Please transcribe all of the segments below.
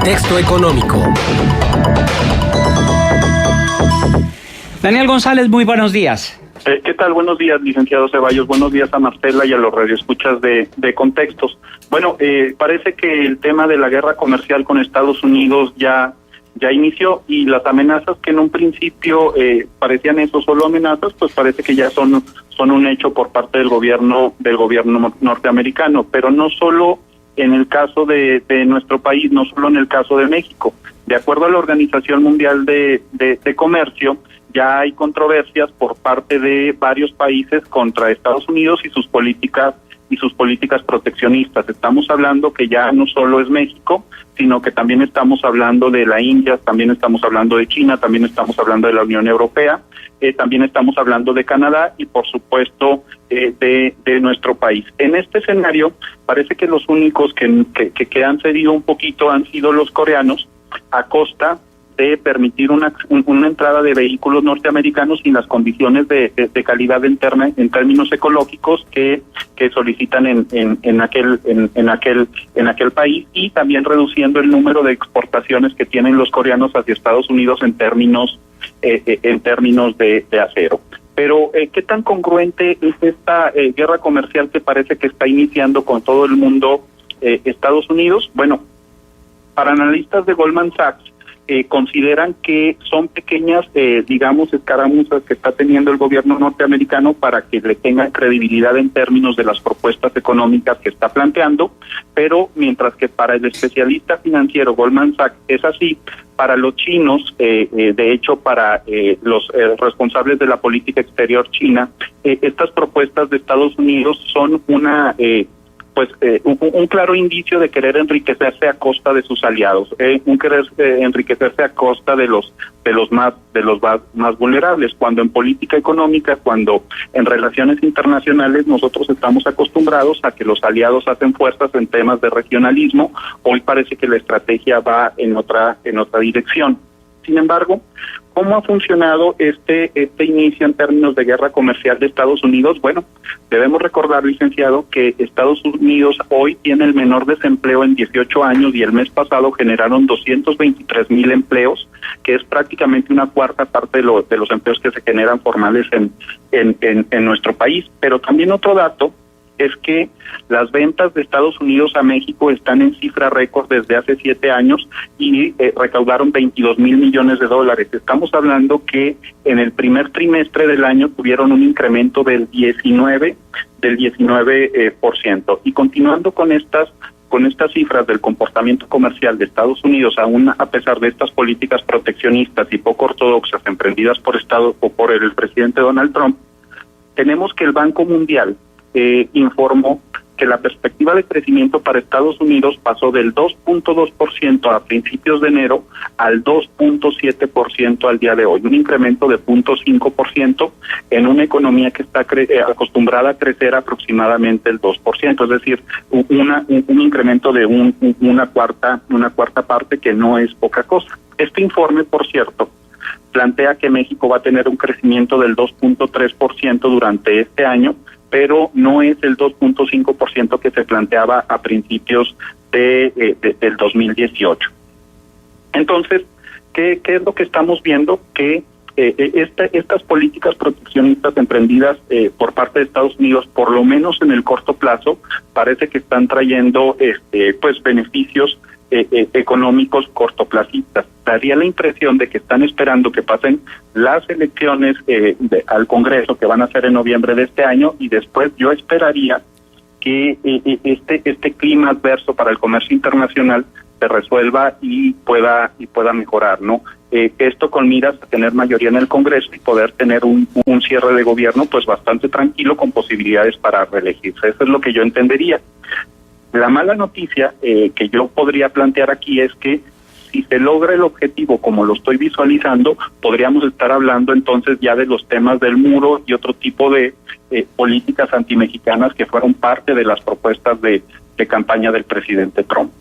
Contexto económico. Daniel González, muy buenos días. ¿Qué tal? Buenos días, licenciado Ceballos. Buenos días a Marcela y a los radioescuchas de Contextos. Bueno, parece que el tema de la guerra comercial con Estados Unidos ya inició, y las amenazas que en un principio parecían eso, solo amenazas, pues parece que ya son un hecho por parte del gobierno norteamericano, pero no solo en el caso de nuestro país, no solo en el caso de México. De acuerdo a la Organización Mundial de Comercio, ya hay controversias por parte de varios países contra Estados Unidos y sus políticas proteccionistas. Estamos hablando que ya no solo es México, sino que también estamos hablando de la India, también estamos hablando de China, también estamos hablando de la Unión Europea, también estamos hablando de Canadá y por supuesto de nuestro país. En este escenario parece que los únicos que han cedido un poquito han sido los coreanos, a costa de permitir una entrada de vehículos norteamericanos sin las condiciones de calidad en términos ecológicos que solicitan en aquel país, y también reduciendo el número de exportaciones que tienen los coreanos hacia Estados Unidos en términos de acero. Pero ¿qué tan congruente es esta guerra comercial que parece que está iniciando con todo el mundo Estados Unidos? Bueno, para analistas de Goldman Sachs, consideran que son pequeñas, escaramuzas que está teniendo el gobierno norteamericano para que le tenga credibilidad en términos de las propuestas económicas que está planteando, pero mientras que para el especialista financiero Goldman Sachs es así, para los chinos, de hecho para los responsables de la política exterior china, estas propuestas de Estados Unidos son un claro indicio de querer enriquecerse a costa de sus aliados, un querer enriquecerse a costa de los más vulnerables, cuando en política económica, cuando en relaciones internacionales nosotros estamos acostumbrados a que los aliados hacen fuerzas en temas de regionalismo. Hoy parece que la estrategia va en otra dirección. Sin embargo, ¿cómo ha funcionado este inicio en términos de guerra comercial de Estados Unidos? Bueno, debemos recordar, licenciado, que Estados Unidos hoy tiene el menor desempleo en 18 años y el mes pasado generaron 223,000 empleos, que es prácticamente una cuarta parte de los empleos que se generan formales en nuestro país. Pero también otro dato es que las ventas de Estados Unidos a México están en cifra récord desde hace 7 años y recaudaron 22,000 millones de dólares. Estamos hablando que en el primer trimestre del año tuvieron un incremento del 19%. Y continuando con estas cifras del comportamiento comercial de Estados Unidos, aún a pesar de estas políticas proteccionistas y poco ortodoxas emprendidas por el presidente Donald Trump, tenemos que el Banco Mundial informó que la perspectiva de crecimiento para Estados Unidos pasó del 2.2% a principios de enero al 2.7% al día de hoy, un incremento de 0.5% en una economía que está acostumbrada a crecer aproximadamente el 2%, es decir, un incremento de una cuarta parte, que no es poca cosa. Este informe, por cierto, plantea que México va a tener un crecimiento del 2.3% durante este año, pero no es el 2.5% que se planteaba a principios del 2018. Entonces, ¿qué es lo que estamos viendo? Que estas políticas proteccionistas emprendidas por parte de Estados Unidos, por lo menos en el corto plazo, parece que están trayendo beneficios económicos cortoplacistas. Daría la impresión de que están esperando que pasen las elecciones al Congreso, que van a ser en noviembre de este año, y después yo esperaría que este clima adverso para el comercio internacional se resuelva y pueda mejorar, ¿no? Esto con miras a tener mayoría en el Congreso y poder tener un cierre de gobierno pues bastante tranquilo, con posibilidades para reelegirse. Eso es lo que yo entendería. La mala noticia que yo podría plantear aquí es que si se logra el objetivo como lo estoy visualizando, podríamos estar hablando entonces ya de los temas del muro y otro tipo de políticas antimexicanas que fueron parte de las propuestas de campaña del presidente Trump.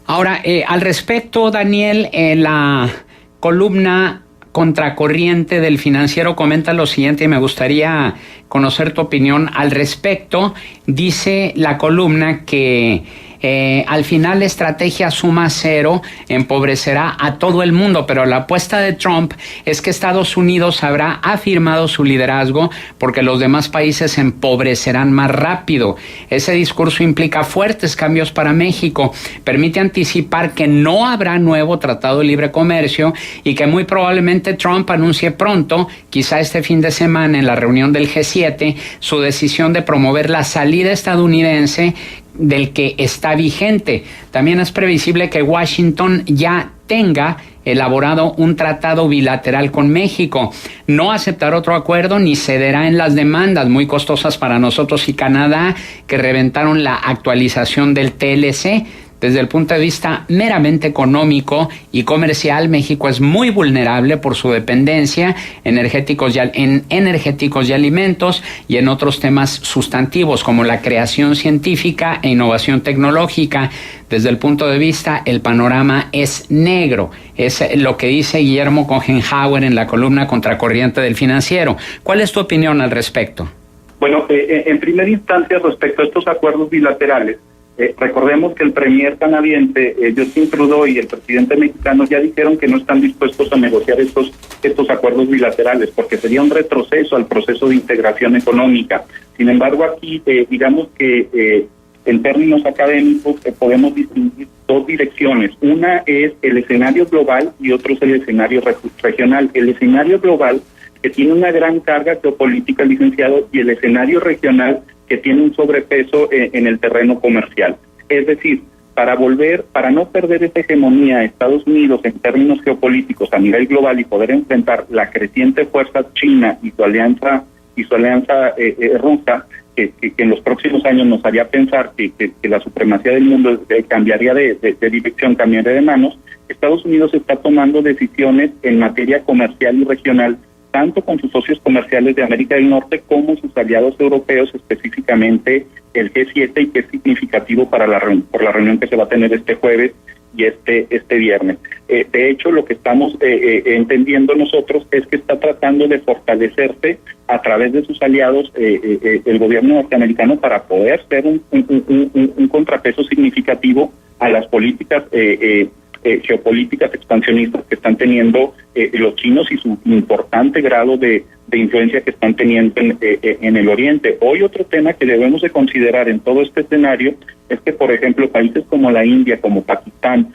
Ahora, al respecto, Daniel, la columna Contracorriente del Financiero comenta lo siguiente y me gustaría conocer tu opinión al respecto. Dice la columna que Al final la estrategia suma cero empobrecerá a todo el mundo, pero la apuesta de Trump es que Estados Unidos habrá afirmado su liderazgo porque los demás países empobrecerán más rápido. Ese discurso implica fuertes cambios para México, permite anticipar que no habrá nuevo tratado de libre comercio y que muy probablemente Trump anuncie pronto, quizá este fin de semana en la reunión del G7, su decisión de promover la salida estadounidense del que está vigente. También es previsible que Washington ya tenga elaborado un tratado bilateral con México. No aceptará otro acuerdo ni cederá en las demandas muy costosas para nosotros y Canadá que reventaron la actualización del TLC. Desde el punto de vista meramente económico y comercial, México es muy vulnerable por su dependencia en energéticos y alimentos y en otros temas sustantivos como la creación científica e innovación tecnológica. Desde el punto de vista, el panorama es negro. Es lo que dice Guillermo Cogenhauer en la columna Contracorriente del Financiero. ¿Cuál es tu opinión al respecto? Bueno, en primera instancia, respecto a estos acuerdos bilaterales, recordemos que el premier canadiense, Justin Trudeau, y el presidente mexicano ya dijeron que no están dispuestos a negociar estos acuerdos bilaterales porque sería un retroceso al proceso de integración económica. Sin embargo, aquí digamos que en términos académicos podemos distinguir dos direcciones. Una es el escenario global y otro es el escenario regional. El escenario global, que tiene una gran carga geopolítica, licenciado, y el escenario regional, que tiene un sobrepeso en el terreno comercial. Es decir, para no perder esa hegemonía de Estados Unidos en términos geopolíticos a nivel global y poder enfrentar la creciente fuerza china y su alianza rusa, que en los próximos años nos haría pensar que la supremacía del mundo cambiaría de dirección, cambiaría de manos, Estados Unidos está tomando decisiones en materia comercial y regional tanto con sus socios comerciales de América del Norte como sus aliados europeos, específicamente el G7, y que es significativo por la reunión que se va a tener este jueves y este viernes. De hecho, lo que estamos entendiendo nosotros es que está tratando de fortalecerse a través de sus aliados el gobierno norteamericano para poder ser un contrapeso significativo a las políticas geopolíticas expansionistas que están teniendo los chinos y su importante grado de influencia que están teniendo en el Oriente. Hoy otro tema que debemos de considerar en todo este escenario es que, por ejemplo, países como la India, como Pakistán,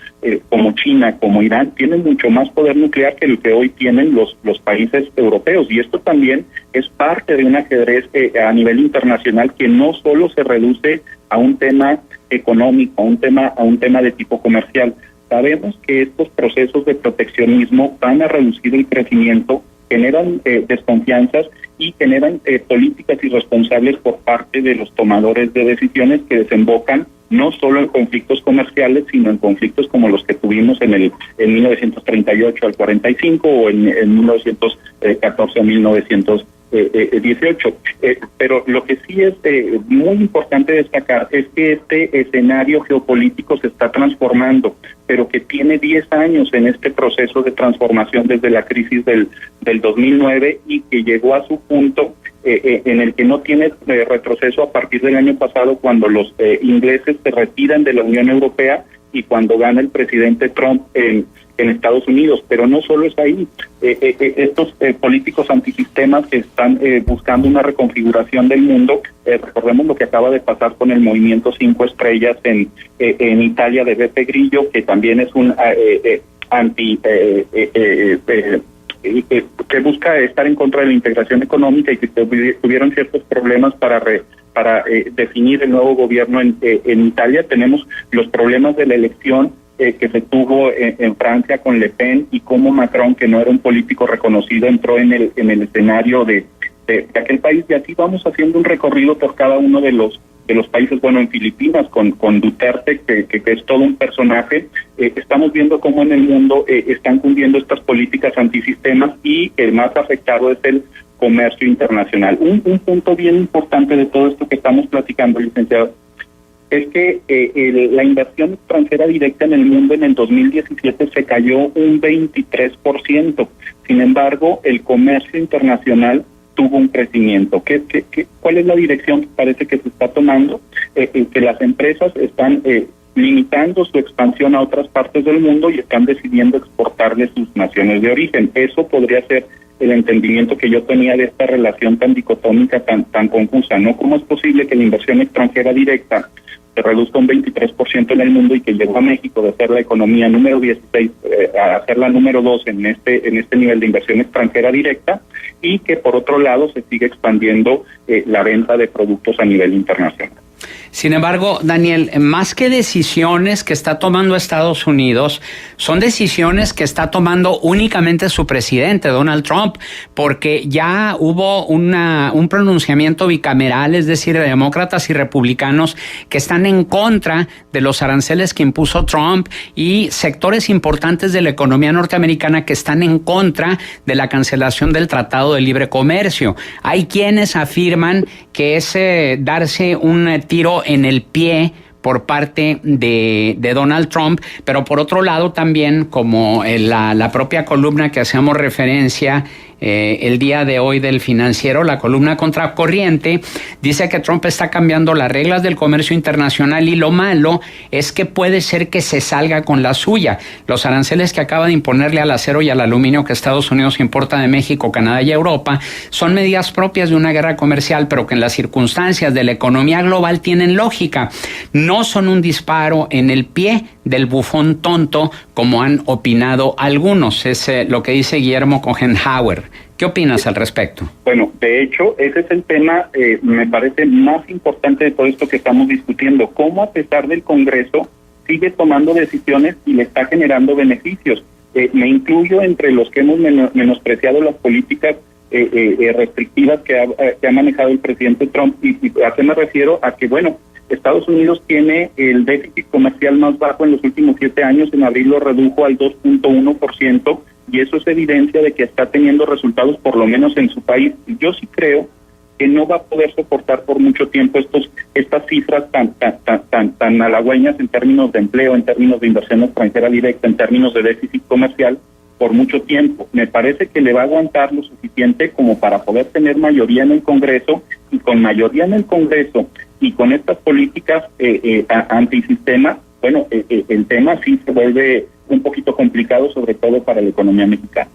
como China, como Irán, tienen mucho más poder nuclear que el que hoy tienen los países europeos, y esto también es parte de un ajedrez a nivel internacional que no solo se reduce a un tema económico, a un tema de tipo comercial. Sabemos que estos procesos de proteccionismo van a reducir el crecimiento, generan desconfianzas y generan políticas irresponsables por parte de los tomadores de decisiones que desembocan no solo en conflictos comerciales, sino en conflictos como los que tuvimos en 1938 al 45 o en 1914 a 1918. Pero lo que sí es muy importante destacar es que este escenario geopolítico se está transformando, pero que tiene 10 años en este proceso de transformación desde la crisis del 2009 y que llegó a su punto en el que no tiene retroceso a partir del año pasado, cuando los ingleses se retiran de la Unión Europea y cuando gana el presidente Trump en Estados Unidos. Pero no solo es ahí. Estos políticos antisistemas que están buscando una reconfiguración del mundo, recordemos lo que acaba de pasar con el movimiento 5 estrellas en Italia de Beppe Grillo, que también es un que busca estar en contra de la integración económica y que tuvieron ciertos problemas para definir el nuevo gobierno en Italia. Tenemos los problemas de la elección que se tuvo en Francia con Le Pen, y cómo Macron, que no era un político reconocido, entró en el escenario de aquel país. Y así vamos haciendo un recorrido por cada uno de los países. Bueno, en Filipinas con Duterte, que es todo un personaje, estamos viendo cómo en el mundo están cundiendo estas políticas antisistemas, y el más afectado es el comercio internacional. Un punto bien importante de todo esto que estamos platicando, licenciado, es que la inversión extranjera directa en el mundo en el 2017 se cayó un 23%. Sin embargo, el comercio internacional tuvo un crecimiento. ¿Cuál es la dirección que parece que se está tomando? Que las empresas están limitando su expansión a otras partes del mundo y están decidiendo exportarle sus naciones de origen. Eso podría ser el entendimiento que yo tenía de esta relación tan dicotómica, tan confusa, ¿no? ¿Cómo es posible que la inversión extranjera directa se reduzca un 23% en el mundo y que llegó a México de ser la economía número 16 a ser la número 2 en este nivel de inversión extranjera directa, y que por otro lado se sigue expandiendo la venta de productos a nivel internacional? Sin embargo, Daniel, más que decisiones que está tomando Estados Unidos, son decisiones que está tomando únicamente su presidente, Donald Trump, porque ya hubo un pronunciamiento bicameral, es decir, de demócratas y republicanos que están en contra de los aranceles que impuso Trump, y sectores importantes de la economía norteamericana que están en contra de la cancelación del Tratado de Libre Comercio. Hay quienes afirman que es darse un tiro en el pie por parte de Donald Trump, pero por otro lado también, como la propia columna que hacemos referencia el día de hoy del Financiero, la columna Contracorriente, dice que Trump está cambiando las reglas del comercio internacional, y lo malo es que puede ser que se salga con la suya. Los aranceles que acaba de imponerle al acero y al aluminio que Estados Unidos importa de México, Canadá y Europa son medidas propias de una guerra comercial, pero que en las circunstancias de la economía global tienen lógica. No son un disparo en el pie del bufón tonto, como han opinado algunos. Es lo que dice Guillermo Cohenhauer. ¿Qué opinas al respecto? Bueno, de hecho, ese es el tema, me parece, más importante de todo esto que estamos discutiendo. Cómo, a pesar del Congreso, sigue tomando decisiones y le está generando beneficios. Me incluyo entre los que hemos menospreciado las políticas restrictivas que ha manejado el presidente Trump. ¿Y a qué me refiero? A que, bueno, Estados Unidos tiene el déficit comercial más bajo en los últimos 7 años. En abril lo redujo al 2.1%, y eso es evidencia de que está teniendo resultados, por lo menos en su país. Y yo sí creo que no va a poder soportar por mucho tiempo estas cifras tan halagüeñas en términos de empleo, en términos de inversión extranjera directa, en términos de déficit comercial, por mucho tiempo. Me parece que le va a aguantar lo suficiente como para poder tener mayoría en el Congreso, y con mayoría en el Congreso y con estas políticas antisistema, bueno, el tema sí se vuelve un poquito complicado, sobre todo para la economía mexicana.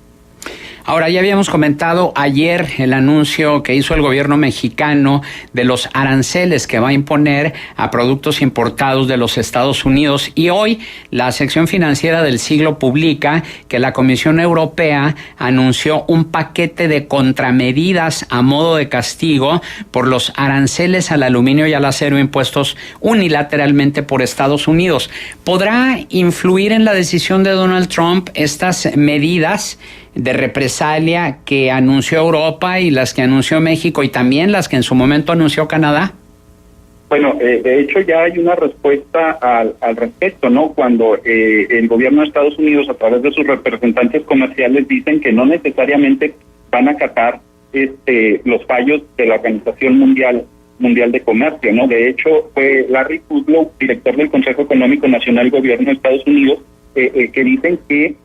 Ahora, ya habíamos comentado ayer el anuncio que hizo el gobierno mexicano de los aranceles que va a imponer a productos importados de los Estados Unidos, y hoy la sección financiera del Siglo publica que la Comisión Europea anunció un paquete de contramedidas a modo de castigo por los aranceles al aluminio y al acero impuestos unilateralmente por Estados Unidos. ¿Podrá influir en la decisión de Donald Trump estas medidas de represalia que anunció Europa y las que anunció México, y también las que en su momento anunció Canadá? Bueno, de hecho ya hay una respuesta al respecto, ¿no? Cuando el gobierno de Estados Unidos, a través de sus representantes comerciales, dicen que no necesariamente van a acatar los fallos de la Organización Mundial de Comercio, ¿no? De hecho, fue Larry Kudlow, director del Consejo Económico Nacional del Gobierno de Estados Unidos, que dicen que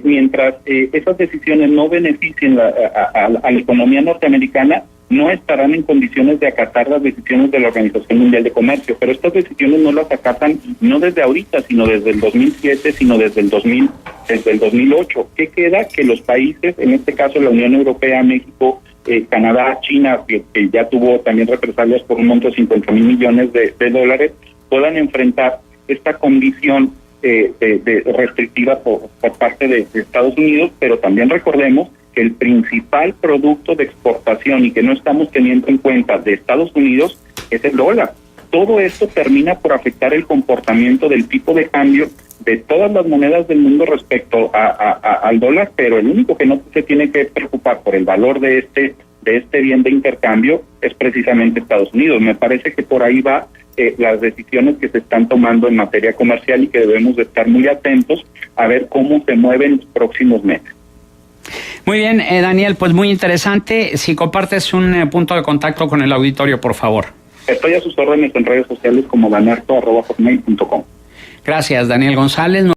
mientras esas decisiones no beneficien a la economía norteamericana, no estarán en condiciones de acatar las decisiones de la Organización Mundial de Comercio. Pero estas decisiones no las acatan no desde ahorita, sino desde el 2007, sino desde el 2008. ¿Qué queda? Que los países, en este caso la Unión Europea, México, Canadá, China, que ya tuvo también represalias por un monto de 50 mil millones de dólares, puedan enfrentar esta condición de restrictiva por parte de Estados Unidos. Pero también recordemos que el principal producto de exportación y que no estamos teniendo en cuenta de Estados Unidos es el dólar. Todo esto termina por afectar el comportamiento del tipo de cambio de todas las monedas del mundo respecto al dólar, pero el único que no se tiene que preocupar por el valor de este bien de intercambio es precisamente Estados Unidos. Me parece que por ahí va las decisiones que se están tomando en materia comercial, y que debemos de estar muy atentos a ver cómo se mueven los próximos meses. Muy bien, Daniel, pues muy interesante. Si compartes un punto de contacto con el auditorio, por favor. Estoy a sus órdenes en redes sociales como danarto@hotmail.com. Gracias, Daniel González.